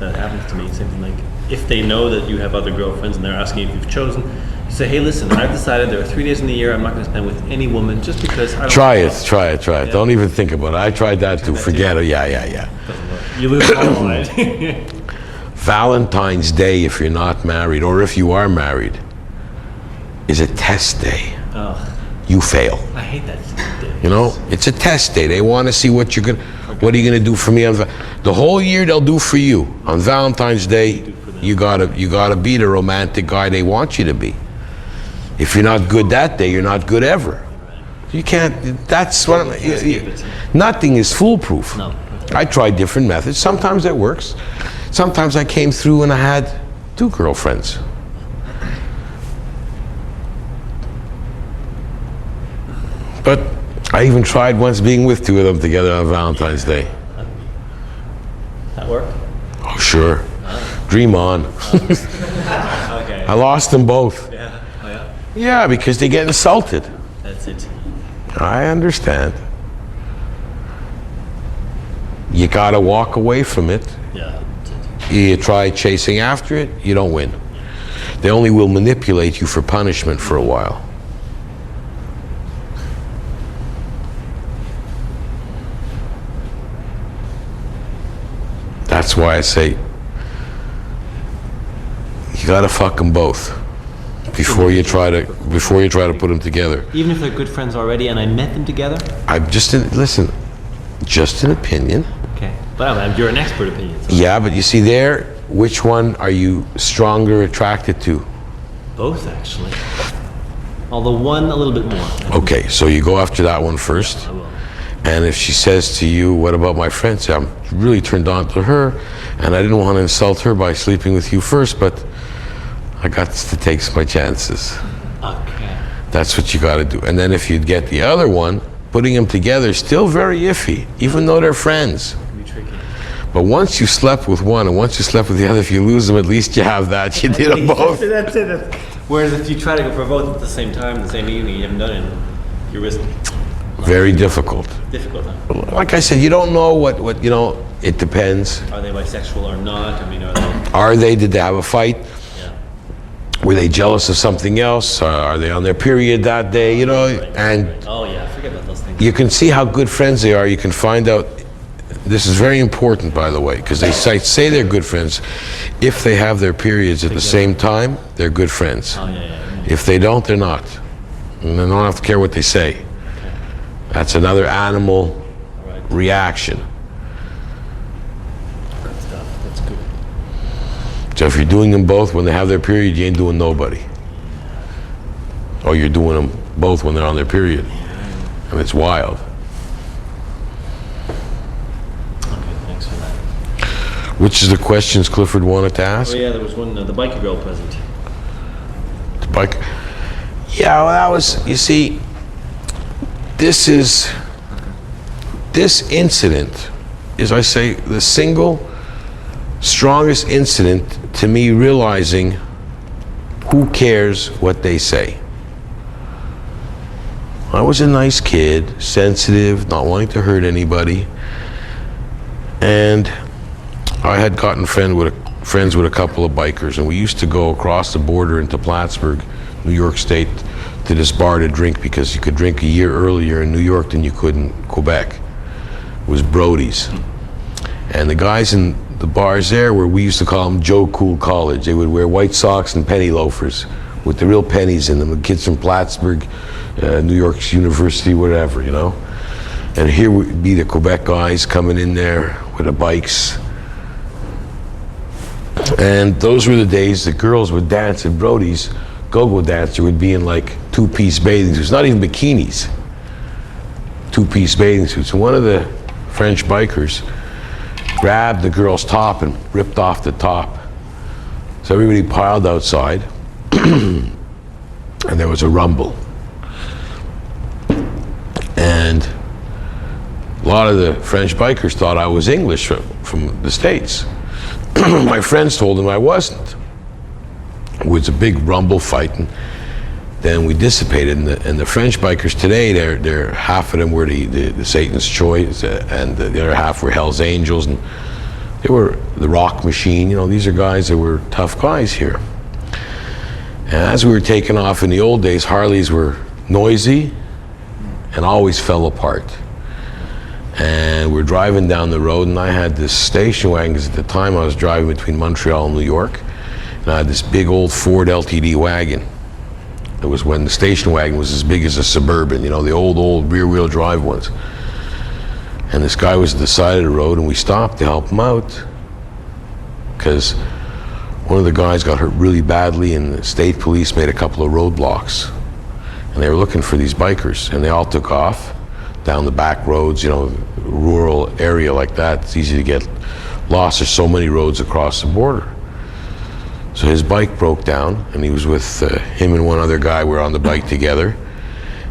that happens to me. Same thing, like if they know that you have other girlfriends and they're asking if you've chosen, you say, hey, listen, I've decided there are 3 days in the year I'm not going to spend with any woman just because I don't. Try it. Yeah. Don't even think about it. I tried that too. Forget it. Yeah. Doesn't work. You lose all right. Valentine's Day, if you're not married, or if you are married, is a test day. Oh, You fail. I hate that day. You know, it's a test day. They want to see what you're what are you gonna do for me on the whole year. They'll do for you on Valentine's Day. You gotta be the romantic guy they want you to be. If you're not good that day, you're not good ever. You can't. That's what nothing is foolproof. No. I tried different methods. Sometimes it works. Sometimes I came through and I had 2 girlfriends. But I even tried once being with 2 of them together on Valentine's Day. That worked? Oh, sure. Dream on. Okay. I lost them both. Yeah. Oh, yeah? Yeah, because they get insulted. That's it. I understand. You gotta walk away from it. Yeah. That's it. You try chasing after it, you don't win. They only will manipulate you for punishment for a while. That's why I say you gotta fuck them both before you try to put them together. Even if they're good friends already, and I met them together. I'm just an opinion. Okay, but you're an expert opinion. So. Yeah, but you see there, which one are you stronger attracted to? Both, actually. Although one a little bit more. Okay, so you go after that one first. I will. And if she says to you, what about my friend? Say, I'm really turned on to her, and I didn't want to insult her by sleeping with you first, but I got to take my chances. Okay. That's what you got to do. And then if you'd get the other one, putting them together is still very iffy, even though they're friends. It can be tricky. But once you slept with one and once you slept with the other, if you lose them, at least you have that. You did them both. That's it. Whereas if you try to go for both at the same time, the same evening, you haven't done it, you're risking. Very difficult. Difficult, huh? Like I said, you don't know what you know, it depends. Are they bisexual or not? I mean, Did they have a fight? Yeah. Were they jealous of something else? Are they on their period that day? You know, and Oh yeah, forget about those things. you can see how good friends they are. You can find out. This is very important, by the way, because they say they're good friends. If they have their periods at the same time, they're good friends. Oh yeah. If they don't, they're not. And they don't have to care what they say. That's another animal reaction. Good stuff. That's good. So if you're doing them both when they have their period, you ain't doing nobody. Or you're doing them both when they're on their period. And it's wild. Okay, thanks for that. Which is the questions Clifford wanted to ask? Oh yeah, there was one, the biker girl present. The bike. Yeah, well, that was, you see, this incident is, I say, the single strongest incident to me realizing who cares what they say. I was a nice kid, sensitive, not wanting to hurt anybody, and I had gotten friends with a couple of bikers, and we used to go across the border into Plattsburgh, New York State, to this bar to drink, because you could drink a year earlier in New York than you could in Quebec. It was Brody's. And the guys in the bars there we used to call them Joe Cool College. They would wear white socks and penny loafers with the real pennies in them. The kids from Plattsburgh, New York's University, whatever, you know. And here would be the Quebec guys coming in there with the bikes. And those were the days the girls would dance at Brody's. Go-go dancer would be in like two-piece bathing suits, not even bikinis. Two-piece bathing suits. And one of the French bikers grabbed the girl's top and ripped off the top. So everybody piled outside, and there was a rumble. And a lot of the French bikers thought I was English from the States. My friends told them I wasn't. It was a big rumble fight, and then we dissipated. And the French bikers today, they're half of them were the Satan's Choice, and the other half were Hell's Angels, and They were the Rock Machine, you know, these are guys that were tough guys here. And as we were taking off in the old days, Harleys were noisy and always fell apart. And we're driving down the road, and I had this station wagon, because at the time I was driving between Montreal and New York, and I had this big old Ford LTD wagon. It was when the station wagon was as big as a Suburban, you know, the old rear-wheel drive ones. And this guy was at the side of the road, and we stopped to help him out, because one of the guys got hurt really badly, and the state police made a couple of roadblocks. And they were looking for these bikers, and they all took off down the back roads, you know, rural area like that. It's easy to get lost. There's so many roads across the border. So his bike broke down, and he was with him and one other guy. We were on the bike together,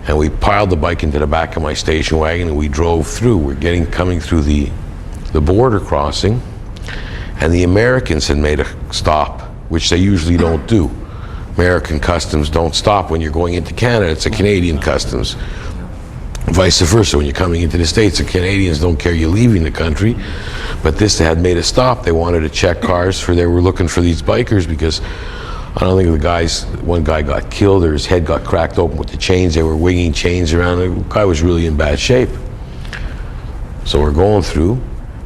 and we piled the bike into the back of my station wagon, and we drove through. We're coming through the border crossing, and the Americans had made a stop, which they usually don't do. American customs don't stop when you're going into Canada. It's a Canadian customs. Vice versa, when you're coming into the States, the Canadians don't care you're leaving the country. But this, they had made a stop. They wanted to check cars, they were looking for these bikers, because I don't think one guy got killed, or his head got cracked open with the chains. They were winging chains around. The guy was really in bad shape. So we're going through,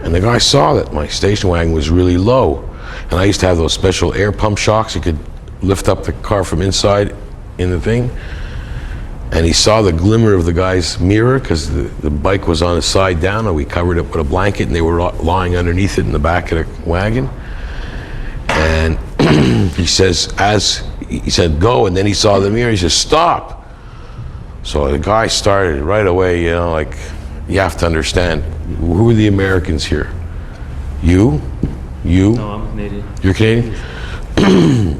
and the guy saw that my station wagon was really low. And I used to have those special air pump shocks. You could lift up the car from inside in the thing. And he saw the glimmer of the guy's mirror, because the bike was on his side down, and we covered it with a blanket, and they were lying underneath it in the back of the wagon. And he said, go, and then he saw the mirror, he says, stop. So the guy started right away, you know, like, you have to understand, who are the Americans here? You? No, I'm Canadian. You're Canadian?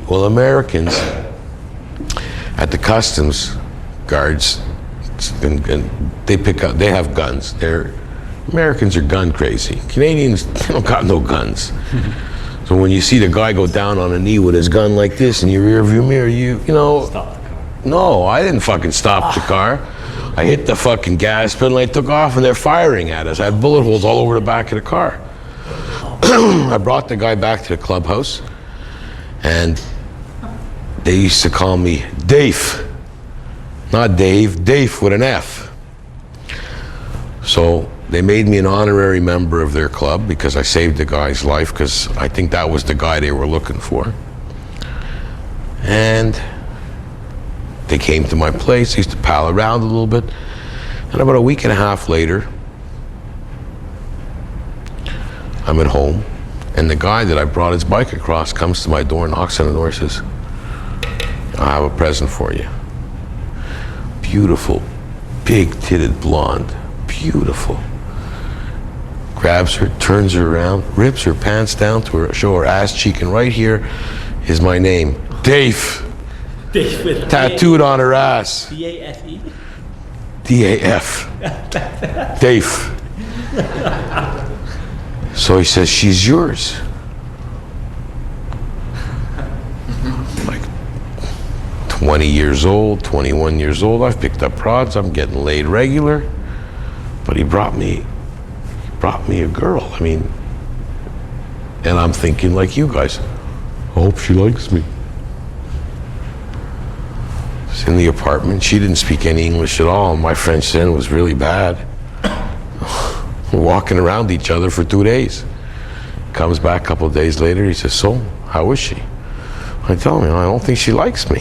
Well, Americans at the customs guards, and they have guns. Americans are gun crazy. Canadians, they don't got no guns. So when you see the guy go down on a knee with his gun like this in your rear view mirror, you know. Stop the car. No, I didn't fucking stop the car. I hit the fucking gas pedal, and I took off, and they're firing at us. I had bullet holes all over the back of the car. I brought the guy back to the clubhouse, and they used to call me Dave. Not Dave, Dave with an F. So they made me an honorary member of their club, because I saved the guy's life, because I think that was the guy they were looking for. And they came to my place. I used to pal around a little bit. And about a week and a half later, I'm at home, and the guy that I brought his bike across comes to my door, knocks on the door, says, I have a present for you. Beautiful, big-titted blonde, beautiful. Grabs her, turns her around, rips her pants down to her, show her ass cheek, and right here is my name, Dave. Dave with Tattooed on her ass. D-A-F-E? D-A-F. Dave. So he says, she's yours. Like 20 years old, 21 years old. I've picked up prods. I'm getting laid regular. But he brought me a girl. I mean, and I'm thinking like you guys, I hope she likes me. It's in the apartment. She didn't speak any English at all. My French then was really bad. We're walking around each other for 2 days. Comes back a couple of days later. He says, so, how is she? I tell him, I don't think she likes me.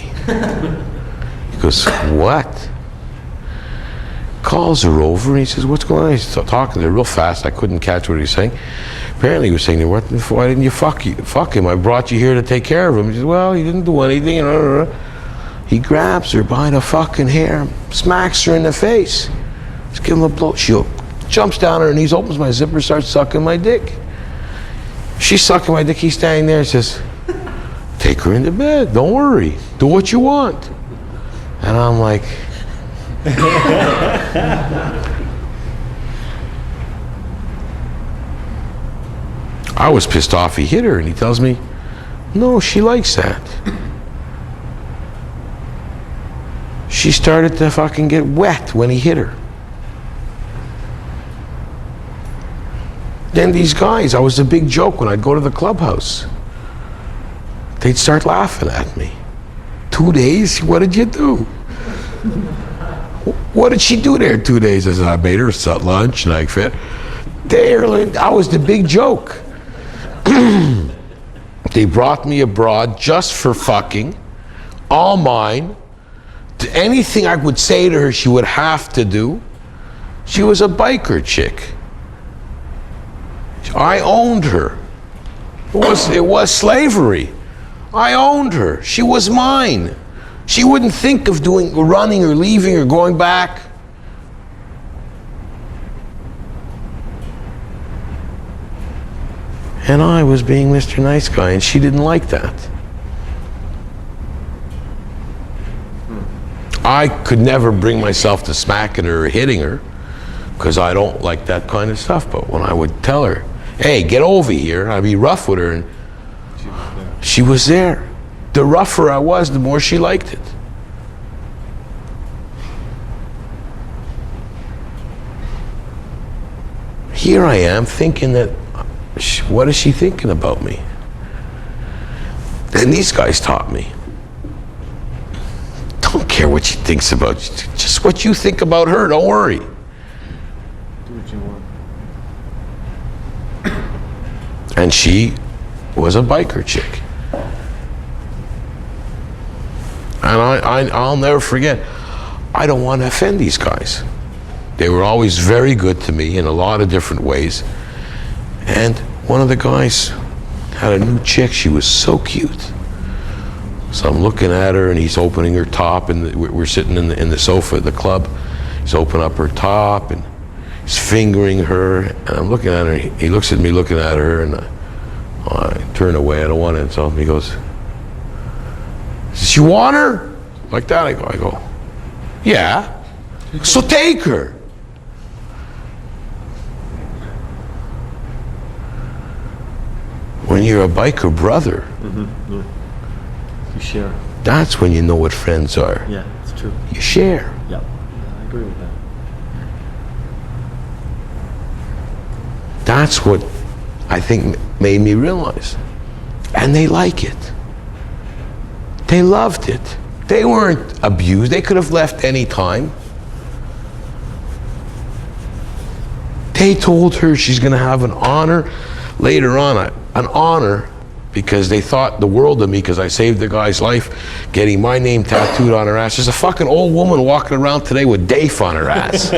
He goes, what? Calls her over, and he says, what's going on? He's talking to her real fast. I couldn't catch what he was saying. Apparently he was saying, why didn't you fuck him? I brought you here to take care of him. He says, well, he didn't do anything. He grabs her by the fucking hair, smacks her in the face. Just give him a blow. She jumps down on her knees, opens my zipper, starts sucking my dick. She's sucking my dick. He's standing there and says, take her into bed. Don't worry. Do what you want. And I'm like, I was pissed off he hit her, and he tells me, no, she likes that. She started to fucking get wet when he hit her. Then these guys, I was a big joke when I'd go to the clubhouse. They'd start laughing at me. 2 days? What did you do? What did she do there 2 days? I said, I made her lunch and I fed. I was the big joke. They brought me abroad just for fucking, all mine. Anything I would say to her, she would have to do. She was a biker chick. I owned her. It was slavery. I owned her. She was mine. She wouldn't think of running or leaving or going back. And I was being Mr. Nice Guy, and she didn't like that. I could never bring myself to smacking her or hitting her, because I don't like that kind of stuff. But when I would tell her, hey, get over here, I'd be rough with her, and she was there. The rougher I was, the more she liked it. Here I am thinking that, what is she thinking about me? And these guys taught me. Don't care what she thinks about you. Just what you think about her, don't worry. Do what you want. And she was a biker chick. And I'll never forget, I don't want to offend these guys. They were always very good to me in a lot of different ways. And one of the guys had a new chick. She was so cute. So I'm looking at her, and he's opening her top, and we're sitting in the sofa at the club. He's opening up her top, and he's fingering her. And I'm looking at her. He looks at me looking at her, and I turn away. I don't want to insult him. He goes, "Does you want her?" Like that. I go, "Yeah." So take her. When you're a biker brother, Yeah. You share. that's when you know what friends are. Yeah, it's true. You share. Yeah, I agree with that. That's what I think made me realize. And they like it. They loved it. They weren't abused. They could have left any time. They told her she's going to have an honor later on, an honor, because they thought the world of me because I saved the guy's life, getting my name tattooed on her ass. There's a fucking old woman walking around today with Dave on her ass.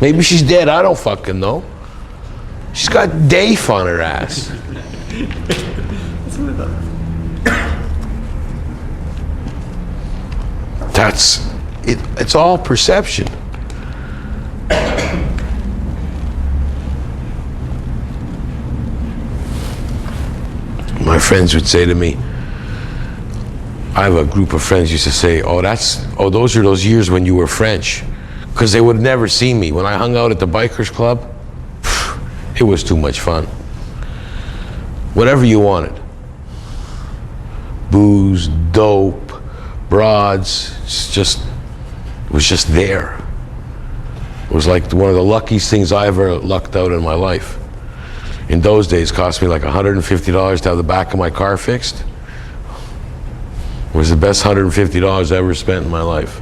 Maybe she's dead, I don't fucking know. She's got Dave on her ass. That's it. It's all perception. My friends would say to me, I have a group of friends used to say, those are those years when you were French. Because they would never see me. When I hung out at the bikers club, it was too much fun. Whatever you wanted. Booze, dope, broads, it was just there. It was like one of the luckiest things I ever lucked out in my life. In those days, it cost me like $150 to have the back of my car fixed. It was the best $150 I ever spent in my life.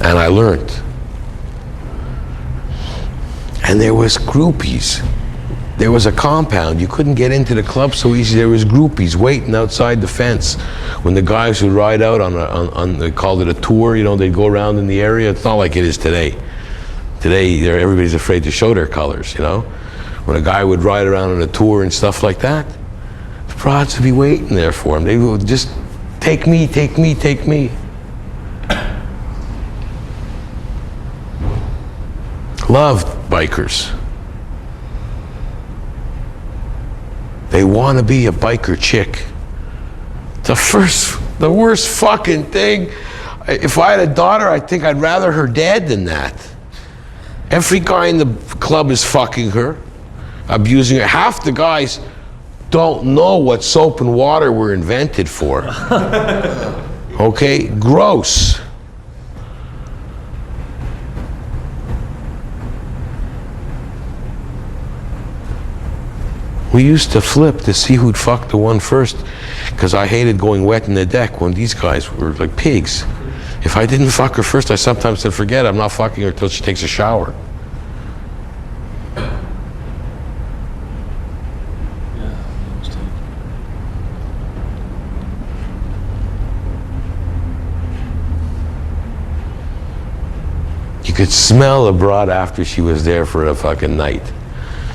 And I learned. And there was groupies. There was a compound. You couldn't get into the club so easy. There was groupies waiting outside the fence. When the guys would ride out on they called it a tour, they'd go around in the area. It's not like it is today. Today, everybody's afraid to show their colors, When a guy would ride around on a tour and stuff like that, the broads would be waiting there for him. They would just, take me, take me, take me. Loved bikers. They want to be a biker chick. The worst fucking thing. If I had a daughter, I think I'd rather her dead than that. Every guy in the club is fucking her, abusing her. Half the guys don't know what soap and water were invented for. Okay? Gross. We used to flip to see who'd fuck the one first, because I hated going wet in the deck when these guys were like pigs. If I didn't fuck her first, I sometimes said, forget it, I'm not fucking her until she takes a shower. You could smell a broad after she was there for a fucking night.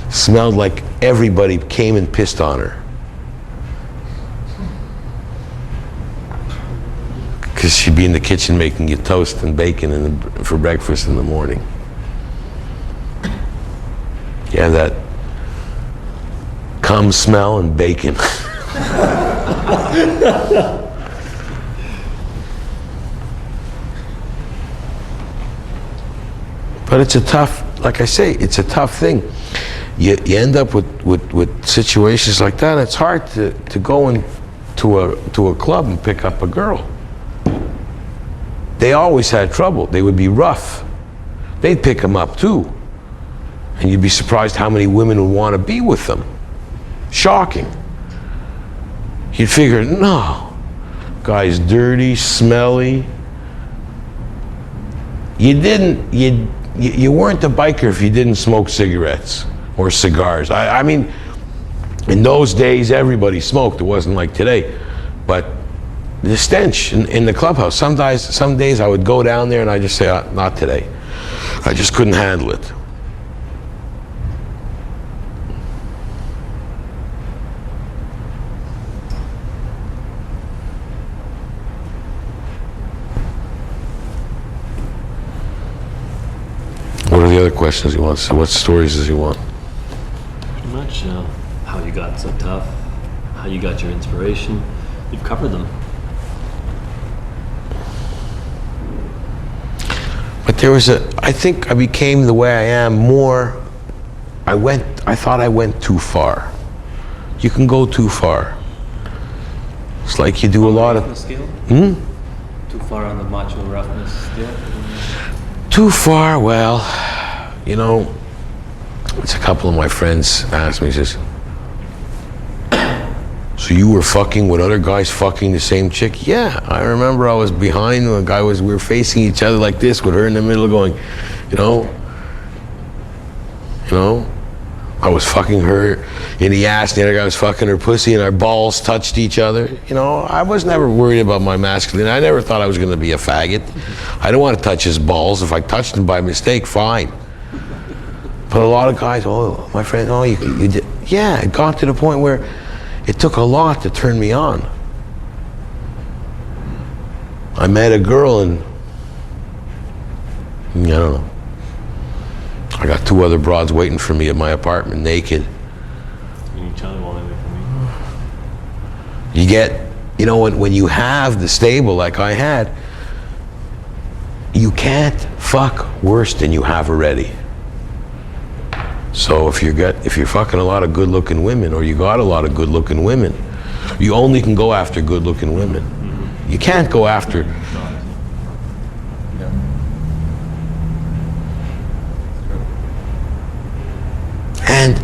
Smelled like everybody came and pissed on her. Because she'd be in the kitchen making you toast and bacon for breakfast in the morning. Yeah, that cum smell and bacon. But it's a tough, like I say, it's a tough thing. You end up with situations like that. It's hard to go to a club and pick up a girl. They always had trouble. They would be rough. They'd pick them up too. And you'd be surprised how many women would want to be with them. Shocking. You'd figure, no, guy's dirty, smelly. You weren't a biker if you didn't smoke cigarettes or cigars. I mean, in those days, everybody smoked. It wasn't like today. But the stench in the clubhouse, some days I would go down there and I'd just say, not today. I just couldn't handle it. What are the other questions he wants? What stories does he want? Pretty much how you got so tough, how you got your inspiration. You've covered them. But there was I think I became the way I am more, I thought I went too far. You can go too far. It's like you do a lot of... Scale? Too far on the macho roughness scale? Too far, well, you know, it's a couple of my friends asked me, says, so you were fucking with other guys fucking the same chick? Yeah, I remember I was behind, we were facing each other like this with her in the middle going, you know, I was fucking her in the ass, the other guy was fucking her pussy, and our balls touched each other. You know, I was never worried about my masculinity. I never thought I was going to be a faggot. I didn't want to touch his balls. If I touched them by mistake, fine. But a lot of guys, oh, my friend, oh, you did. Yeah, it got to the point where it took a lot to turn me on. I met a girl and, I don't know. I got 2 other broads waiting for me at my apartment, naked. You tell me while they wait for me. You get, you know, when you have the stable like I had, you can't fuck worse than you have already. So if you're fucking a lot of good-looking women, or you got a lot of good-looking women, you only can go after good-looking women. Mm-hmm. You can't go after... And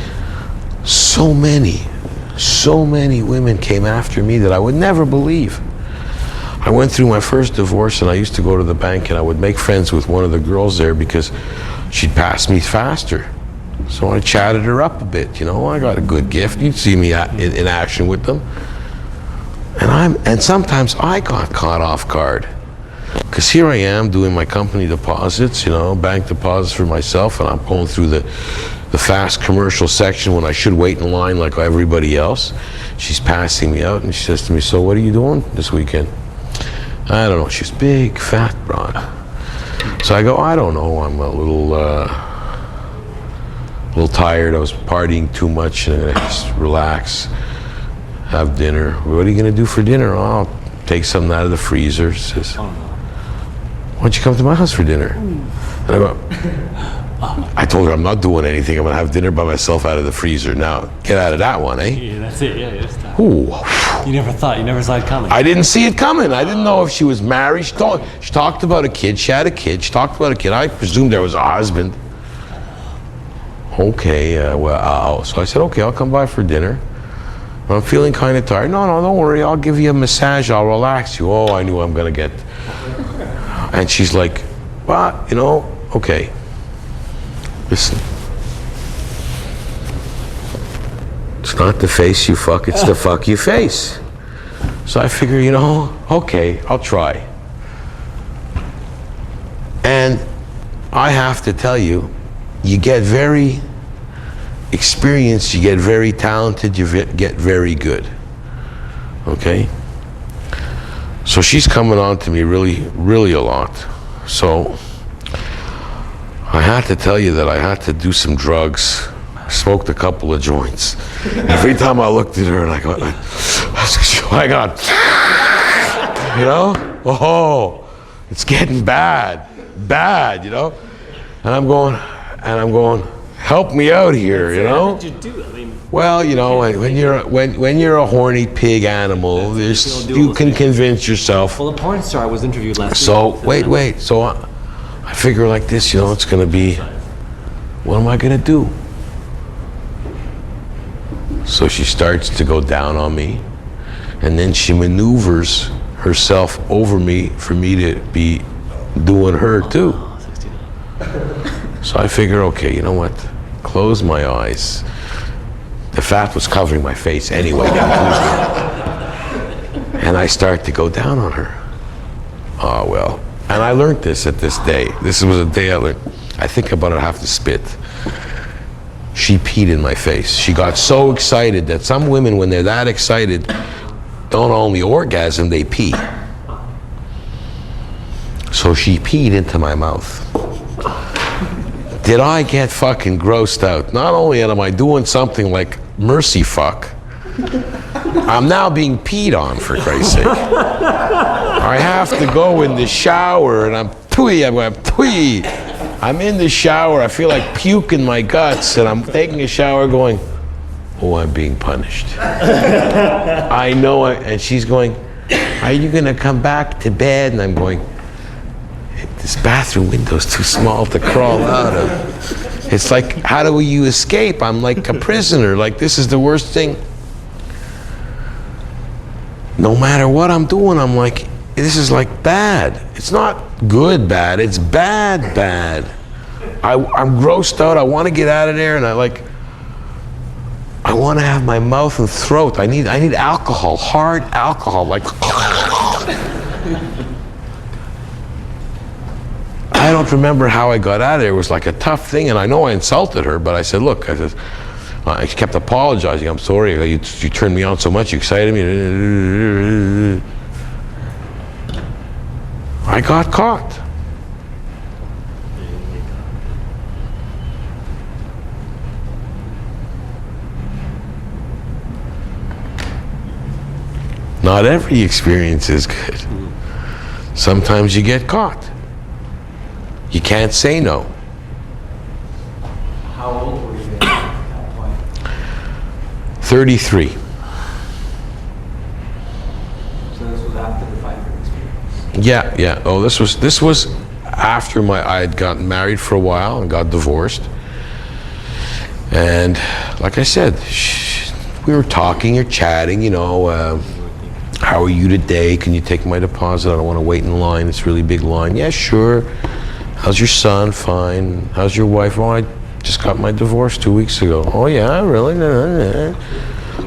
so many women came after me that I would never believe. I went through my first divorce and I used to go to the bank and I would make friends with one of the girls there because she'd pass me faster. So I chatted her up a bit, you know, I got a good gift. You'd see me in action with them. And sometimes I got caught off guard. Because here I am doing my company deposits, you know, bank deposits for myself, and I'm going through the fast commercial section when I should wait in line like everybody else. She's passing me out and she says to me, so what are you doing this weekend? I don't know. She's big, fat broad. So I go, I don't know. I'm a little tired. I was partying too much and I just relax, have dinner. What are you going to do for dinner? Oh, I'll take something out of the freezer. She says, why don't you come to my house for dinner? And I go, I told her I'm not doing anything. I'm gonna have dinner by myself out of the freezer. Now, get out of that one, eh? Yeah, that's it. Yeah, it's tough. Ooh. You never saw it coming. I didn't see it coming. I didn't know if she was married. She talked about a kid. She had a kid. She talked about a kid. I presumed there was a husband. Okay, so I said, okay, I'll come by for dinner. I'm feeling kind of tired. No, don't worry. I'll give you a massage. I'll relax you. Oh, I knew I'm gonna get. And she's like, well, okay. Listen. It's not the face you fuck, it's the fuck you face. So I figure, okay, I'll try. And I have to tell you, you get very experienced, you get very talented, you get very good. Okay? So she's coming on to me really, really a lot. So I had to tell you that I had to do some drugs. I smoked a couple of joints. Every time I looked at her and I got, oh, it's getting bad, and I'm going, help me out here, What did you do? I mean, Well, when you're a horny pig animal, you can convince yourself. well, the porn star was interviewed last week. So wait. So I figure like this, it's gonna be. What am I gonna do? So she starts to go down on me, and then she maneuvers herself over me for me to be doing her too. So I figure, okay, you know what? Close my eyes. The fat was covering my face anyway. And I start to go down on her. Oh, well. And I learned this at this day. This was a day I learned. I think about it, I have to spit. She peed in my face. She got so excited that some women, when they're that excited, don't only orgasm, they pee. So she peed into my mouth. Did I get fucking grossed out? Not only am I doing something like mercy fuck, I'm now being peed on, for Christ's sake. I have to go in the shower and I'm in the shower, I feel like puke in my guts, and I'm taking a shower going, oh, I'm being punished. I know it. And she's going, are you gonna come back to bed? And I'm going, this bathroom window's too small to crawl out of. It's like, how do you escape? I'm like a prisoner. Like, this is the worst thing. No matter what I'm doing, I'm like, this is like bad. It's not good bad, it's bad. I'm grossed out, I want to get out of there, and I want to have my mouth and throat. I need alcohol, hard alcohol, like. I don't remember how I got out of there. It was like a tough thing, and I know I insulted her, but I said, look, I kept apologizing. I'm sorry, you turned me on so much, you excited me. I got caught. Not every experience is good. Sometimes you get caught. You can't say no. How old were you at that point? 33. So this was after the fighter experience? Yeah. Oh, this was after I had gotten married for a while and got divorced. And like I said, we were talking or chatting, how are you today? Can you take my deposit? I don't want to wait in line. It's a really big line. Yeah, sure. How's your son? Fine. How's your wife? Oh, I just got my divorce 2 weeks ago. Oh yeah, really?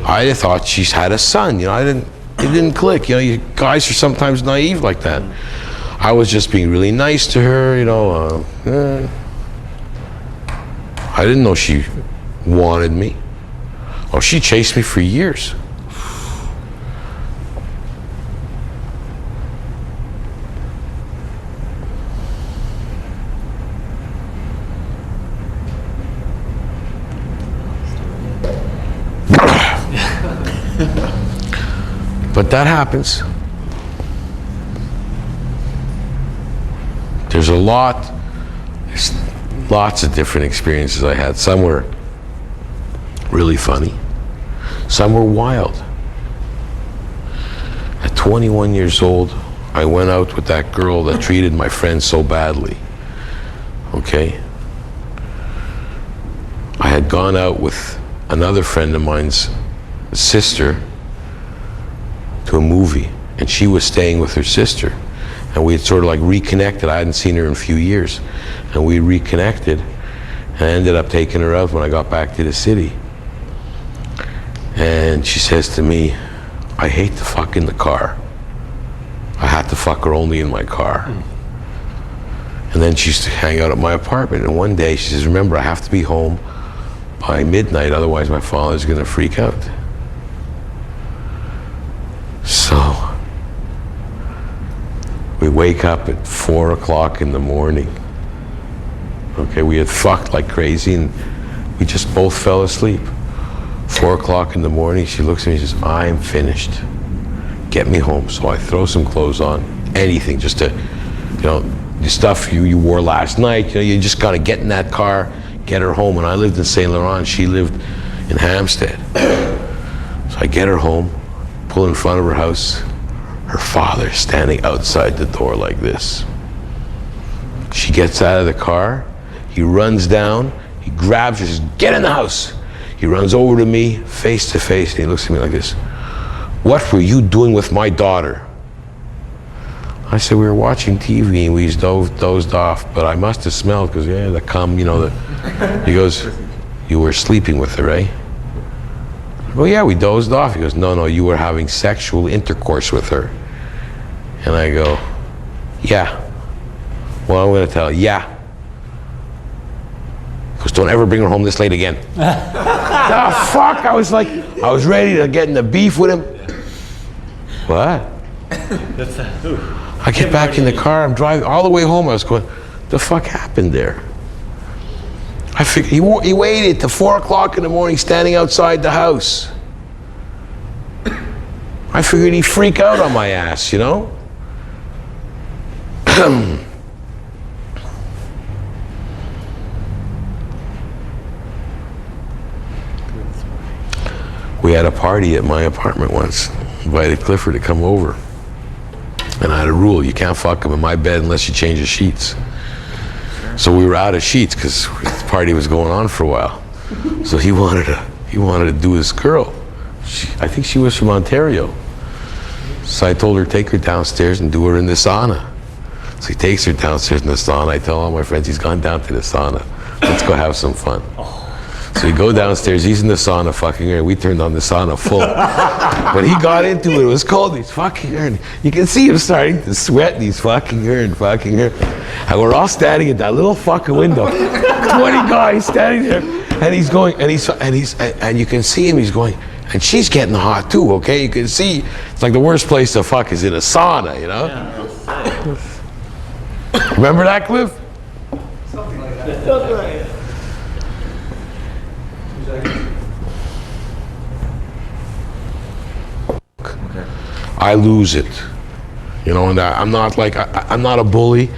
I thought she's had a son. It didn't click. You guys are sometimes naive like that. I was just being really nice to her. I didn't know she wanted me. Oh, she chased me for years. But that happens. There's a lot. Lots of different experiences I had. Some were really funny. Some were wild. At 21 years old, I went out with that girl that treated my friend so badly. Okay? I had gone out with another friend of mine's sister to a movie, and she was staying with her sister. And we had sort of like reconnected. I hadn't seen her in a few years. And we reconnected, and I ended up taking her out when I got back to the city. And she says to me, I hate to fuck in the car. I had to fuck her only in my car. And then she used to hang out at my apartment. And one day she says, remember, I have to be home by midnight, otherwise my father's gonna freak out. So we wake up at 4 o'clock in the morning. Okay, we had fucked like crazy and we just both fell asleep. 4 o'clock in the morning, she looks at me and says, I'm finished. Get me home. So I throw some clothes on, anything, just to, the stuff you wore last night, you just gotta get in that car, get her home. And I lived in Saint Laurent, she lived in Hampstead. So I get her home, pull in front of her house, her father standing outside the door like this. She gets out of the car, he runs down, he grabs her, says, get in the house. He runs over to me, face to face, and he looks at me like this. What were you doing with my daughter? I said, we were watching TV and we dozed off, but I must have smelled, because the cum, he goes, you were sleeping with her, eh? Well, yeah, we dozed off. He goes, no, you were having sexual intercourse with her. And I go, yeah. Well, I'm going to tell you, yeah. He goes, don't ever bring her home this late again. Oh, fuck, I was ready to get in the beef with him. What? I get back in the car, I'm driving all the way home. I was going, the fuck happened there? I figured he waited till 4 o'clock in the morning standing outside the house. I figured he'd freak out on my ass, We had a party at my apartment once. Invited Clifford to come over. And I had a rule, you can't fuck him in my bed unless you change the sheets. So we were out of sheets because the party was going on for a while. So he wanted to do this girl. I think she was from Ontario. So I told her, take her downstairs and do her in the sauna. So he takes her downstairs in the sauna. I tell all my friends, he's gone down to the sauna. Let's go have some fun. So we go downstairs, he's in the sauna fucking her. We turned on the sauna full. When he got into it, it was cold, he's fucking her. And you can see him starting to sweat, and he's fucking her. And we're all standing at that little fucking window. 20 guys standing there. And he's going, and you can see him, he's going, and she's getting hot too, okay? You can see, it's like the worst place to fuck is in a sauna, Yeah, Remember that, Cliff? Something like that. I lose it, and I'm not like, I'm not a bully.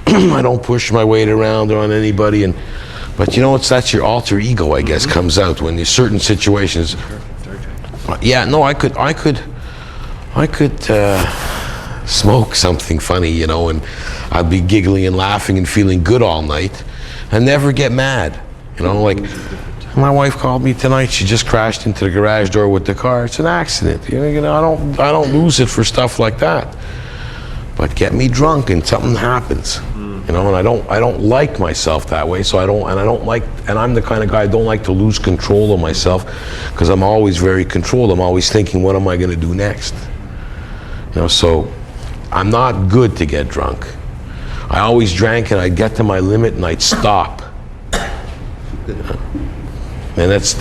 I don't push my weight around on anybody, but that's your alter ego, I guess, comes out when there's certain situations. Yeah, no, I could smoke something funny, and I'd be giggling and laughing and feeling good all night and never get mad, like my wife called me tonight, she just crashed into the garage door with the car. It's an accident. I don't lose it for stuff like that. But get me drunk and something happens. And I don't like myself that way, so I'm the kind of guy I don't like to lose control of myself, because I'm always very controlled. I'm always thinking, what am I going to do next? So I'm not good to get drunk. I always drank and I'd get to my limit and I'd stop. And it's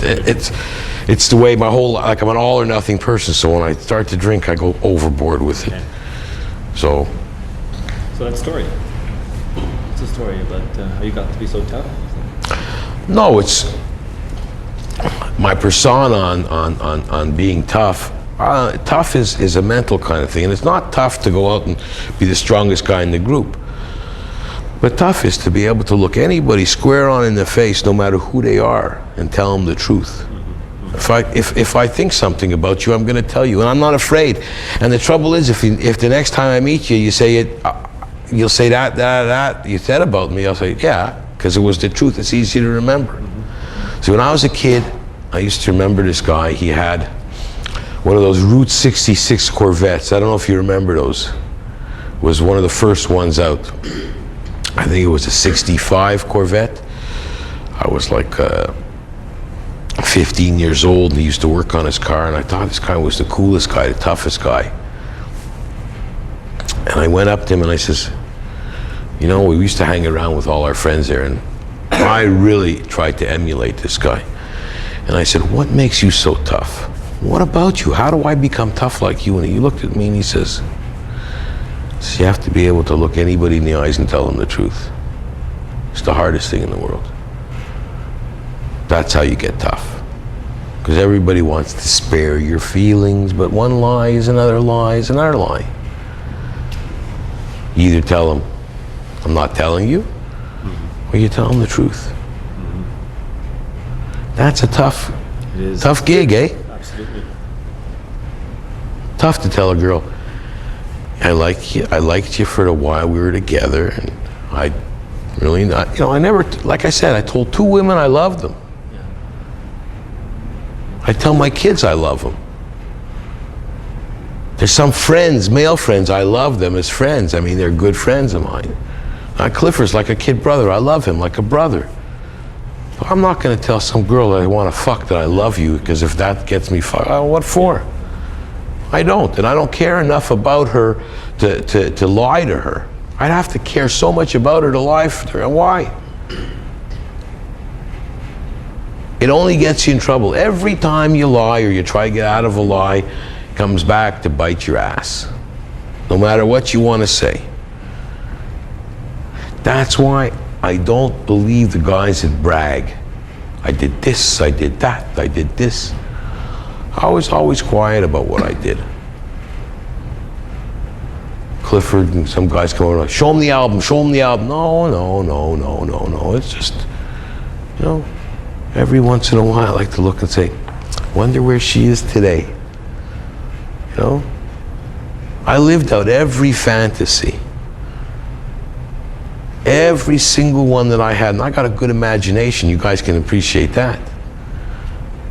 the way my whole, like, I'm an all or nothing person, so when I start to drink, I go overboard with it. So that story. What's the story about how you got to be so tough? No, it's my persona on being tough. Tough is a mental kind of thing, and it's not tough to go out and be the strongest guy in the group. But tough is to be able to look anybody square on in the face, no matter who they are, and tell them the truth. If I think something about you, I'm going to tell you, and I'm not afraid. And the trouble is, if the next time I meet you, you say it, you'll say that you said about me. I'll say, yeah, because it was the truth. It's easy to remember. So when I was a kid, I used to remember this guy. He had one of those Route 66 Corvettes. I don't know if you remember those. It was one of the first ones out. I think it was a 65 Corvette. I was like 15 years old, and he used to work on his car, and I thought this guy was the coolest guy, the toughest guy. And I went up to him and I says, you know, we used to hang around with all our friends there, and I really tried to emulate this guy. And I said, what makes you so tough? What about you? How do I become tough like you? And he looked at me and he says, you have to be able to look anybody in the eyes and tell them the truth. It's the hardest thing in the world. That's how you get tough. Because everybody wants to spare your feelings, but one lie is another lie is another lie. You either tell them, I'm not telling you, or you tell them the truth. That's a tough gig, eh? Absolutely. Tough to tell a girl, I liked you for a while we were together, and I really not, you know, I never, like I said, I told 2 women I loved them. Yeah. I tell my kids I love them. There's some friends, male friends, I love them as friends. I mean, they're good friends of mine. Clifford's like a kid brother. I love him like a brother. But I'm not going to tell some girl that I want to fuck that I love you, because if that gets me fucked, what for? I don't, and I don't care enough about her to lie to her. I'd have to care so much about her to lie for her. And why? It only gets you in trouble. Every time you lie or you try to get out of a lie, it comes back to bite your ass. No matter what you want to say. That's why I don't believe the guys that brag. I did this, I did that, I did this. I was always quiet about what I did. Clifford and some guys come over, show them the album, show them the album. No. It's just, you know, every once in a while I like to look and say, wonder where she is today. You know? I lived out every fantasy. Every single one that I had, and I got a good imagination, you guys can appreciate that.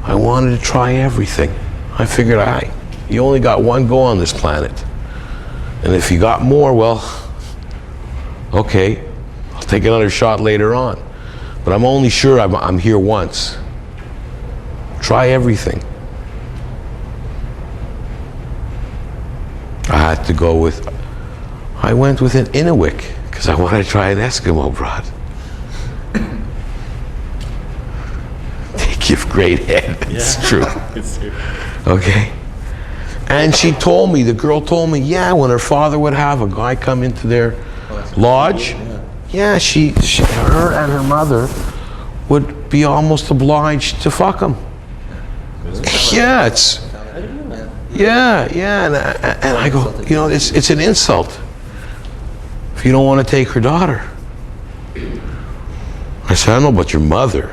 I wanted to try everything. I figured, you only got one go on this planet. And if you got more, well, okay, I'll take another shot later on. But I'm only sure I'm here once. Try everything. I went with an Inuit, because I wanted to try an Eskimo broad. They give great head. It's true. It's true. Okay. And she told me, the girl told me, yeah, when her father would have a guy come into their lodge, yeah, her and her mother would be almost obliged to fuck him. Yeah, and I go, you know, it's an insult if you don't want to take her daughter. I said, I don't know about your mother,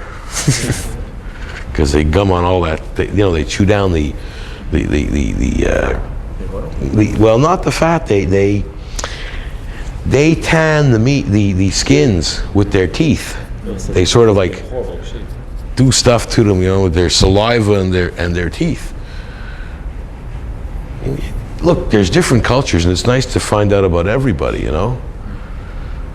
because they gum on all that. They chew down the well, not the fat. They tan the meat, the skins with their teeth. They sort of like do stuff to them, you know, with their saliva and their teeth. Look, there's different cultures, and it's nice to find out about everybody, you know.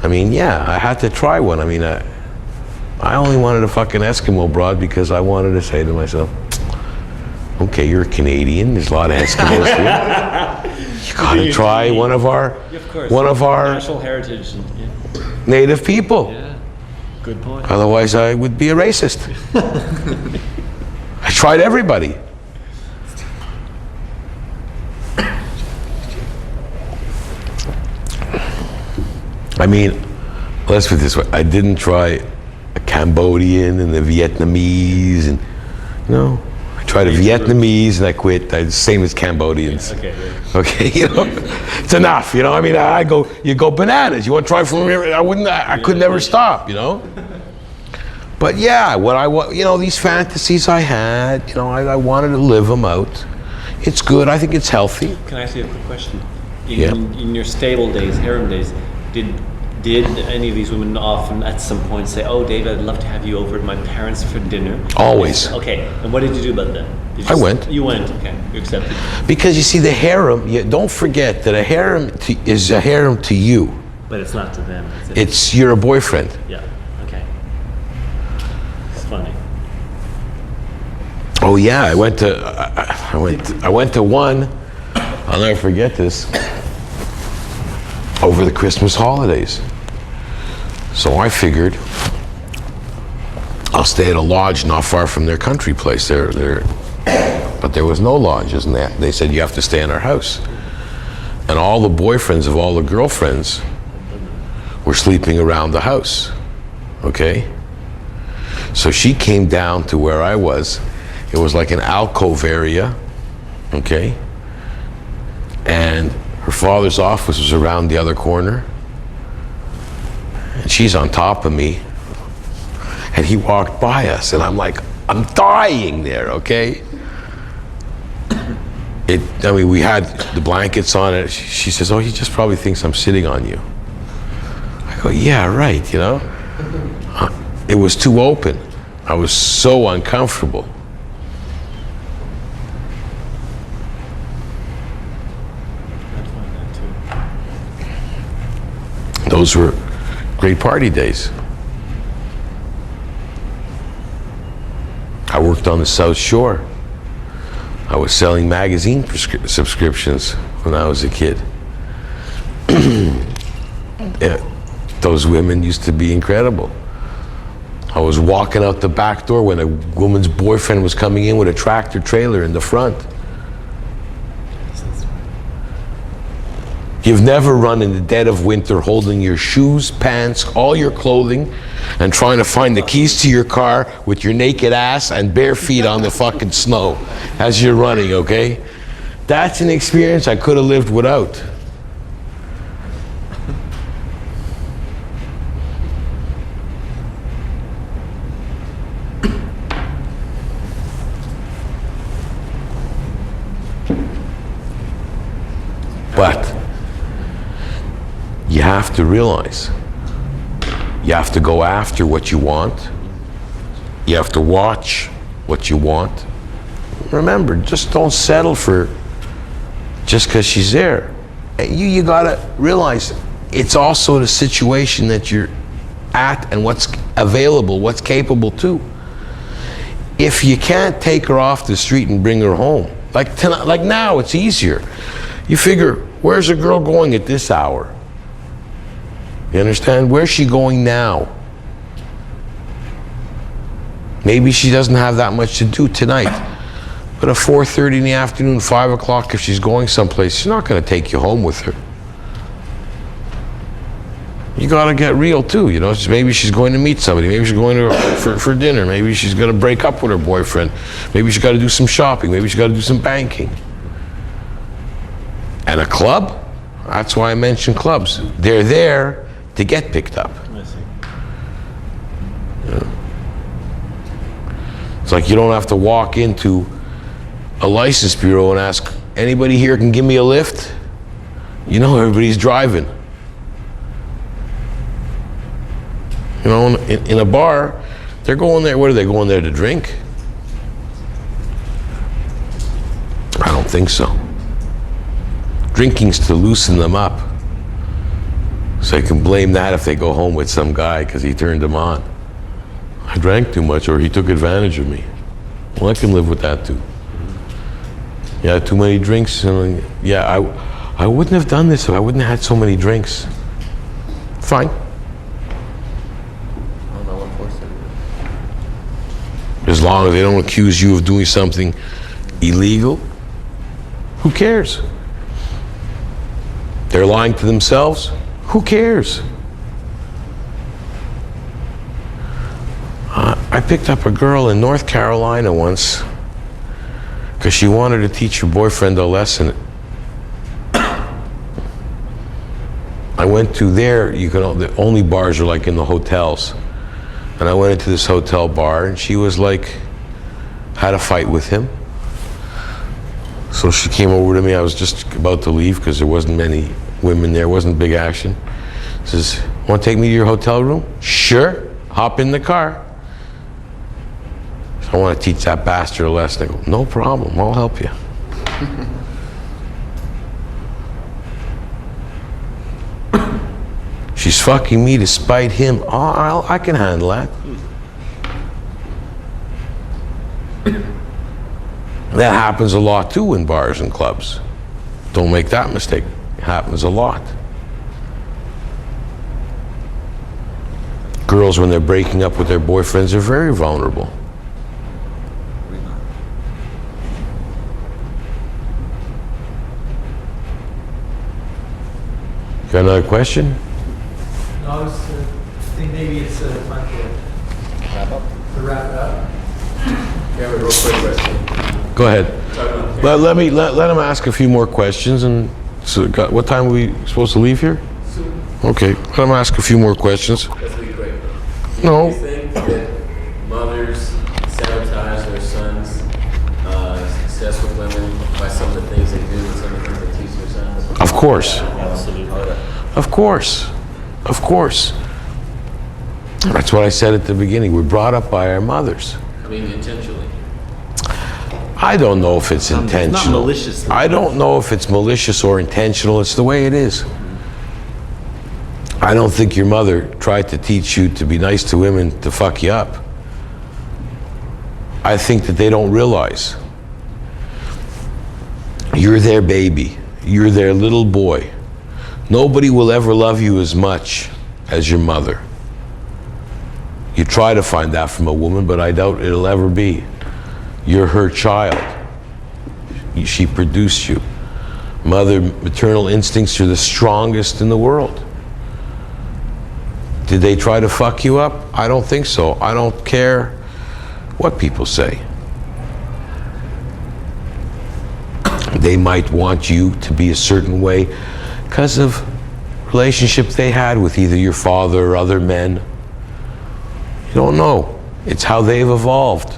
I mean, yeah, I had to try one. I mean, I only wanted a fucking Eskimo broad because I wanted to say to myself, okay, you're a Canadian. There's a lot of Eskimos here. You gotta try one of our national heritage. native people. Yeah, good point. Otherwise, I would be a racist. I tried everybody. I mean, let's put it this way. I didn't try a Cambodian and the Vietnamese, and no, I tried a Vietnamese and I quit. Same as Cambodians. Okay. Right. Okay, it's enough. I mean, you go bananas. You want to try from here? I could never stop. But yeah, these fantasies I had, I wanted to live them out. It's good. I think it's healthy. Can I ask you a quick question? Yeah. In your stable days, harem days, did any of these women often at some point say, "Oh, David, I'd love to have you over at my parents for dinner"? Always. Okay. And what did you do about that? I went. You went. Okay. You accepted. Because you see, the harem. Don't forget that a harem is a harem to you. But it's not to them. You're a boyfriend. Yeah. Okay. It's funny. Oh yeah, I went to one. I'll never forget this. Over the Christmas holidays. So I figured I'll stay at a lodge not far from their country place. But there was no lodges, and they said you have to stay in our house. And all the boyfriends of all the girlfriends were sleeping around the house. Okay? So she came down to where I was. It was like an alcove area, okay? And her father's office was around the other corner. And she's on top of me. And he walked by us, and I'm like, I'm dying there, okay? We had the blankets on it. She says, "Oh, he just probably thinks I'm sitting on you." I go, "Yeah, right, It was too open. I was so uncomfortable. Those were great party days. I worked on the South Shore. I was selling magazine subscriptions when I was a kid. Those women used to be incredible. I was walking out the back door when a woman's boyfriend was coming in with a tractor trailer in the front. You've never run in the dead of winter holding your shoes, pants, all your clothing, and trying to find the keys to your car with your naked ass and bare feet on the fucking snow as you're running, okay? That's an experience I could have lived without. But you have to realize, you have to go after what you want. You have to watch what you want. Remember, just don't settle for just because she's there. You gotta realize it's also the situation that you're at and what's available, what's capable too. If you can't take her off the street and bring her home, like tonight, like now, it's easier. You figure, where's a girl going at this hour? You understand? Where's she going now? Maybe she doesn't have that much to do tonight. But at 4:30 in the afternoon, 5 o'clock, if she's going someplace, she's not going to take you home with her. You got to get real too, Maybe she's going to meet somebody. Maybe she's going for dinner. Maybe she's going to break up with her boyfriend. Maybe she's got to do some shopping. Maybe she's got to do some banking. And a club? That's why I mentioned clubs. They're there to get picked up. I see. Yeah. It's like you don't have to walk into a license bureau and ask, anybody here can give me a lift? Everybody's driving. In a bar, they're going there, what are they going there to drink? I don't think so. Drinking's to loosen them up. So you can blame that if they go home with some guy because he turned them on. I drank too much or he took advantage of me. Well, I can live with that too. Yeah, too many drinks. I wouldn't have done this if I wouldn't have had so many drinks. Fine. As long as they don't accuse you of doing something illegal, who cares? They're lying to themselves, who cares? I picked up a girl in North Carolina once. because she wanted to teach her boyfriend a lesson. I went to there, the only bars are like in the hotels. And I went into this hotel bar and she was like, had a fight with him. So she came over to me, I was just about to leave because there wasn't many women there, wasn't big action. Says, want to take me to your hotel room? Sure, hop in the car. So I want to teach that bastard a lesson. I go, no problem, I'll help you. She's fucking me to spite him. Oh, I can handle that. That happens a lot too in bars and clubs. Don't make that mistake. It happens a lot. Girls, when they're breaking up with their boyfriends, are very vulnerable. Got another question? No, I think maybe it's time to wrap it up. Yeah, real quick question. Go ahead. Let him ask a few more questions. And so, what time are we supposed to leave here? Soon. Okay, let him ask a few more questions. That's really great. No. Do you think that mothers sabotage their sons' success with women by some of the things they do and some of the things they teach their sons? Of course. Absolutely. Of course. Of course. That's what I said at the beginning. We're brought up by our mothers. I mean, intentionally. I don't know if it's intentional. It's not malicious. I don't know if it's malicious or intentional. It's the way it is. I don't think your mother tried to teach you to be nice to women to fuck you up. I think that they don't realize you're their baby. You're their little boy. Nobody will ever love you as much as your mother. You try to find that from a woman, but I doubt it'll ever be. You're her child. She produced you. Maternal instincts are the strongest in the world. Did they try to fuck you up? I don't think so. I don't care what people say. They might want you to be a certain way because of relationshiip they had with either your father or other men. You don't know. It's how they've evolved.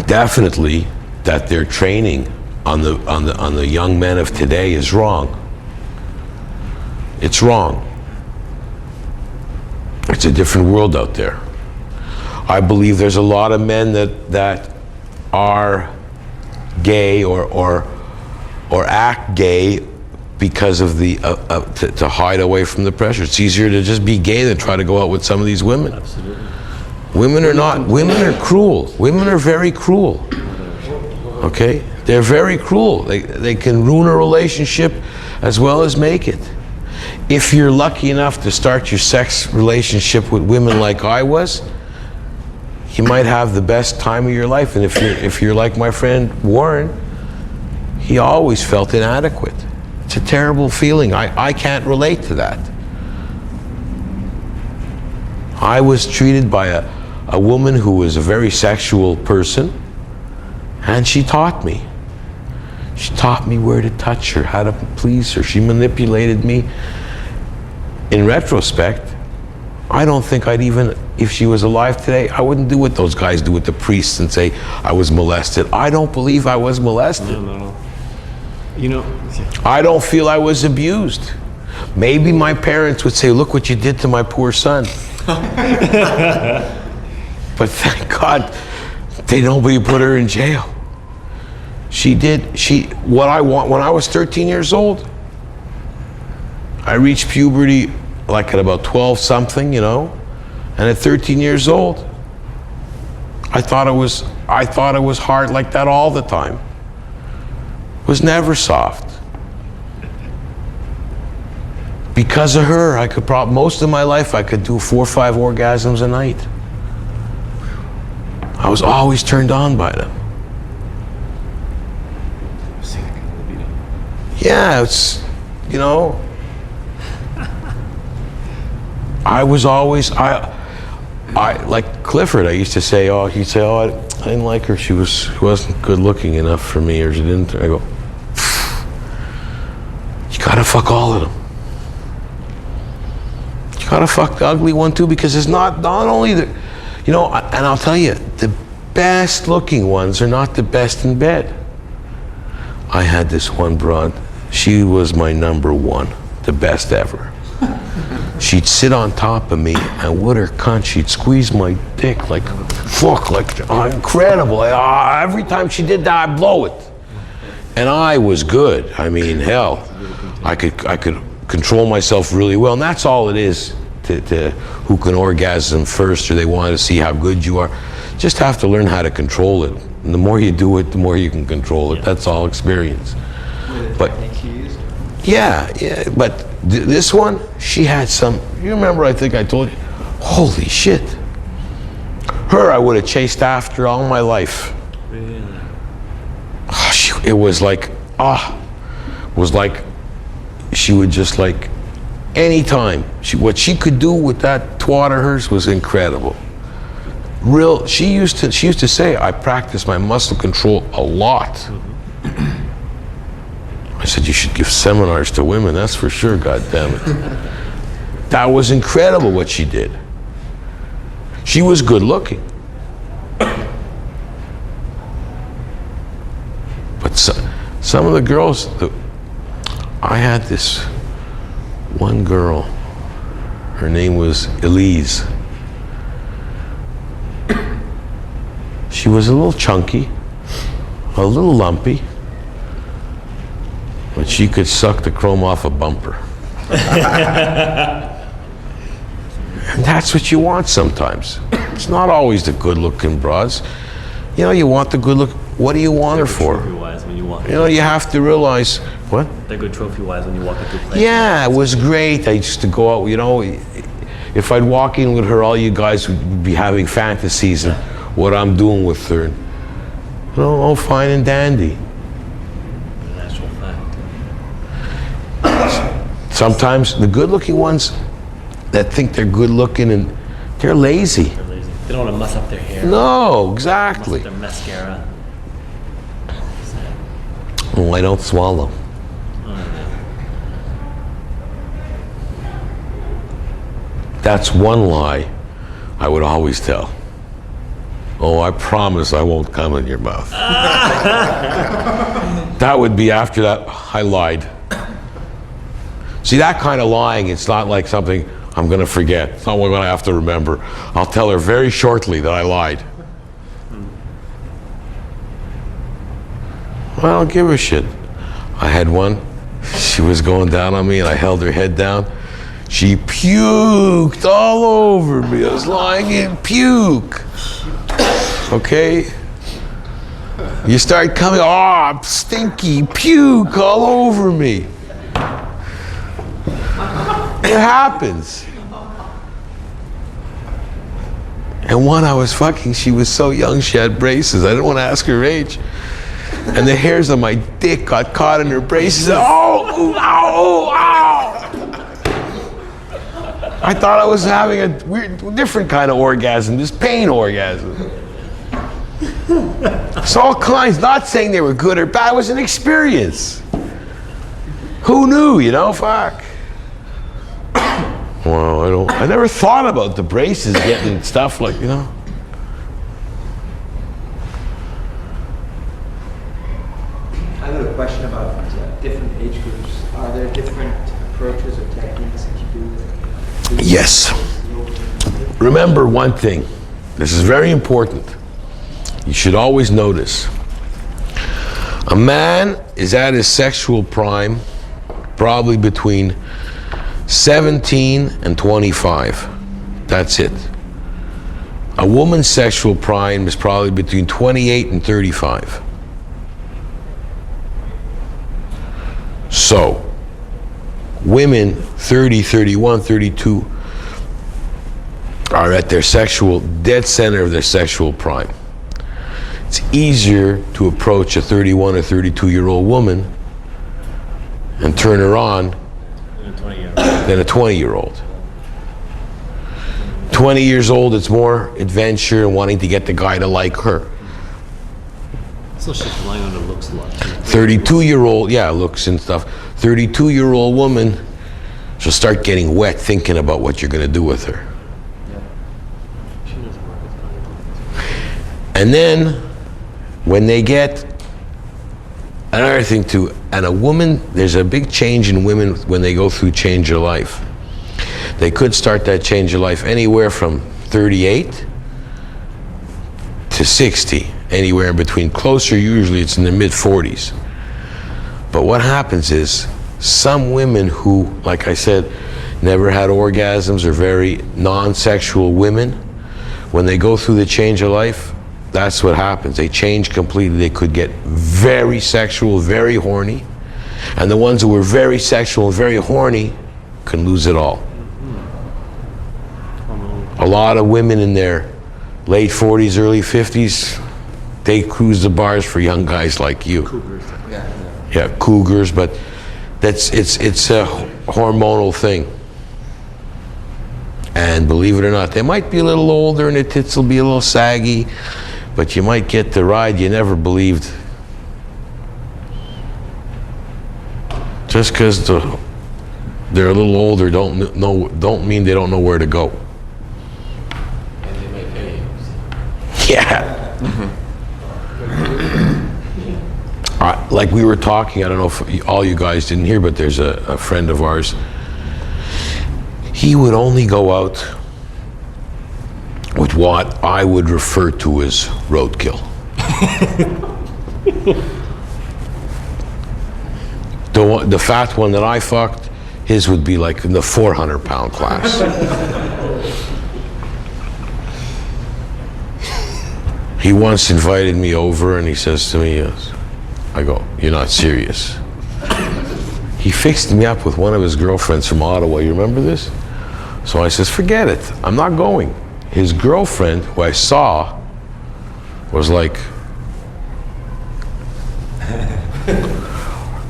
Definitely that their training on the young men of today is wrong. It's wrong. It's a different world out there. I believe there's a lot of men that are gay or act gay because of to hide away from the pressure. It's easier to just be gay than try to go out with some of these women. Absolutely. Women are cruel. Women are very cruel. Okay? They're very cruel. They can ruin a relationship as well as make it. If you're lucky enough to start your sex relationship with women like I was, you might have the best time of your life. And if you're like my friend Warren, he always felt inadequate. It's a terrible feeling. I can't relate to that. I was treated by a woman who was a very sexual person, and she taught me. She taught me where to touch her, how to please her. She manipulated me. In retrospect, I don't think I'd even, if she was alive today, I wouldn't do what those guys do with the priests and say I was molested. I don't believe I was molested. No. You know, I don't feel I was abused. Maybe my parents would say, look what you did to my poor son. But thank God nobody put her in jail. When I was 13 years old, I reached puberty like at about 12 something, you know, and at 13 years old, I thought it was hard like that all the time. It was never soft. Because of her, most of my life I could do 4 or 5 orgasms a night. I was always turned on by them. Yeah, it's, you know, I was always, I like Clifford, I used to say, he'd say, didn't like her. She wasn't good looking enough for me, or she didn't. I go, you gotta fuck all of them. You gotta fuck the ugly one too, because it's not only the, you know, and I'll tell you, the best looking ones are not the best in bed. I had this one broad, she was my number one, the best ever. She'd sit on top of me, and with her cunt, she'd squeeze my dick like, fuck, like, incredible. Every time she did that, I'd blow it. And I was good. I mean, hell, I could control myself really well, and that's all it is to who can orgasm first, or they want to see how good you are. Just have to learn how to control it. And the more you do it, the more you can control it. That's all experience. But yeah, but this one, she had some, you remember, I think I told you, holy shit. Her, I would have chased after all my life. Really? Oh, it was like, she would just like, anytime. What she could do with that twat of hers was incredible. She used to say, I practice my muscle control a lot. I said, you should give seminars to women, that's for sure, God damn it. That was incredible what she did. She was good looking. But some of the girls, I had this one girl, her name was Elise. She was a little chunky, a little lumpy, but she could suck the chrome off a bumper. And that's what you want sometimes. It's not always the good-looking broads. You know, you want the good look. What do you want her for? Trophy-wise when you walk. You know, you have to realize, what? They're good trophy-wise when you walk into a place. Yeah, it was great. I used to go out, you know, if I'd walk in with her, all you guys would be having fantasies of what I'm doing with her. You know, all fine and dandy. Natural fact. Sometimes the good-looking ones that think they're good-looking, and they're lazy. They're lazy. They don't want to muss up their hair. No, exactly. Muss up their mascara. Oh, I don't swallow. That's one lie I would always tell. Oh, I promise I won't come in your mouth. That would be after that, I lied. See, that kind of lying, it's not like something I'm going to forget. It's not what I'm going to have to remember. I'll tell her very shortly that I lied. Well, I don't give a shit. I had one, she was going down on me and I held her head down. She puked all over me. I was lying in puke. Okay? You start coming, stinky puke all over me. It happens. And one I was fucking, she was so young, she had braces. I didn't want to ask her age. And the hairs on my dick got caught in her braces. Oh, ow, ow. I thought I was having a weird, different kind of orgasm, this pain orgasm. It's all kinds, not saying they were good or bad, it was an experience. Who knew, you know, fuck. Well, I never thought about the braces getting stuff like, you know. I have a question about different age groups. Are there different approaches or techniques that you do? Yes. Remember one thing. This is very important. You should always notice. A man is at his sexual prime probably between 17 and 25. That's it. A woman's sexual prime is probably between 28 and 35. So, women 30, 31, 32 are at their dead center of their sexual prime. It's easier to approach a 31 or 32-year-old woman and turn her on than a 20-year-old. 20 years old, it's more adventure and wanting to get the guy to like her. So she's relying on her looks a lot. 32-year-old, yeah, looks and stuff. 32-year-old woman, she'll start getting wet thinking about what you're going to do with her. She doesn't work as And then, when they get, another thing too, and a woman, there's a big change in women when they go through change of life. They could start that change of life anywhere from 38 to 60, anywhere in between. Closer, usually it's in the mid-40s. But what happens is, some women who, like I said, never had orgasms or very non-sexual women, when they go through the change of life, that's what happens. They change completely. They could get very sexual, very horny. And the ones who were very sexual and very horny can lose it all. A lot of women in their late 40s, early 50s, they cruise the bars for young guys like you. Cougars. Yeah, cougars, but it's a hormonal thing. And believe it or not, they might be a little older and their tits will be a little saggy, but you might get the ride you never believed. Just because they're a little older don't mean they don't know where to go. And they may pay you. Yeah. Like we were talking, I don't know if all you guys didn't hear, but there's a friend of ours. He would only go out with what I would refer to as roadkill. The fat one that I fucked, his would be like in the 400-pound class. He once invited me over and he says to me, I go, "You're not serious." He fixed me up with one of his girlfriends from Ottawa. You remember this? So I says, "Forget it. I'm not going." His girlfriend, who I saw, was like,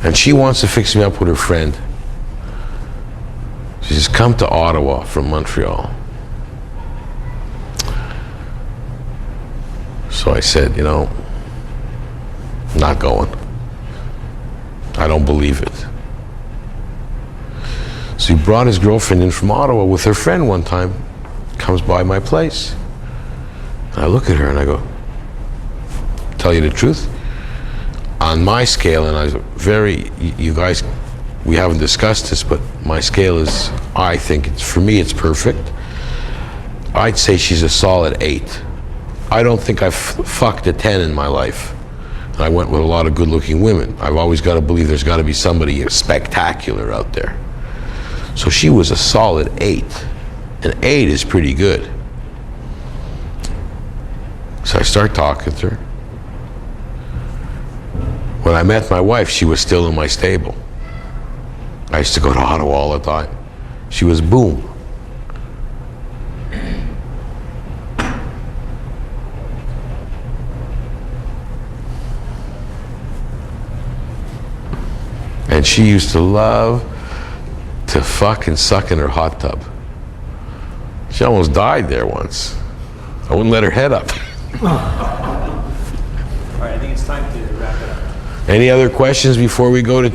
and she wants to fix me up with her friend. She says, "Come to Ottawa from Montreal." So I said, not going. I don't believe it. So he brought his girlfriend in from Ottawa with her friend one time, comes by my place. And I look at her and I go, tell you the truth, on my scale, and you guys, we haven't discussed this, but my scale is, I think for me it's perfect. I'd say she's a solid 8. I don't think I've fucked a 10 in my life. And I went with a lot of good-looking women. I've always got to believe there's got to be somebody spectacular out there. So she was a solid 8. An 8 is pretty good. So I start talking to her. When I met my wife, she was still in my stable. I used to go to Ottawa all the time. She was boom. And she used to love to fuck and suck in her hot tub. She almost died there once. I wouldn't let her head up. All right, I think it's time to wrap it up. Any other questions before we go to